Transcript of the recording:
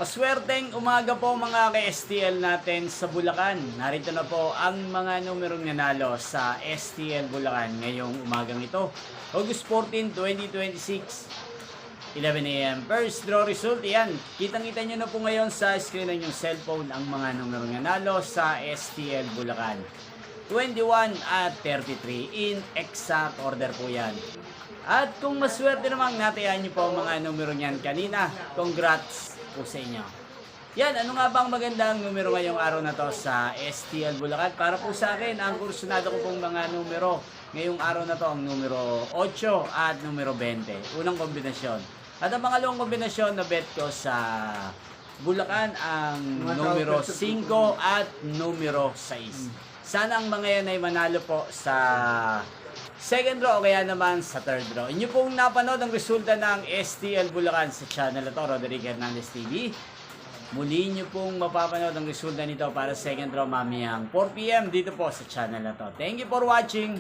Maswerteng umaga po mga ka-STL natin sa Bulacan. Narito na po ang mga numerong nanalo sa STL Bulacan ngayong umagang ito. August 14, 2026, 11 a.m. First draw result, yan. Kitang-kita nyo na po ngayon sa screen ng inyong cellphone ang mga numerong nanalo sa STL Bulacan. 21 at 33 in exact order po yan. At kung maswerte namang natayan nyo po ang mga numero niyan kanina, congrats po sa inyo. Yan, ano nga bang magandang numero ngayong araw na to sa STL Bulacan? Para po sa akin, ang kursunado ko pong mga numero ngayong araw na to ang numero 8 at numero 20. Unang kombinasyon. At ang pangalawang kombinasyon na bet ko sa Bulacan ang numero 5 at numero 6. Sana ang mga yan ay manalo po sa second draw o kaya naman sa third draw. Inyo pong napanood ang resulta ng STL Bulacan sa channel na to, Roderick Hernandez TV. Muli nyo pong mapapanood ang resulta nito para second draw mamayang 4 PM dito po sa channel na to. Thank you for watching.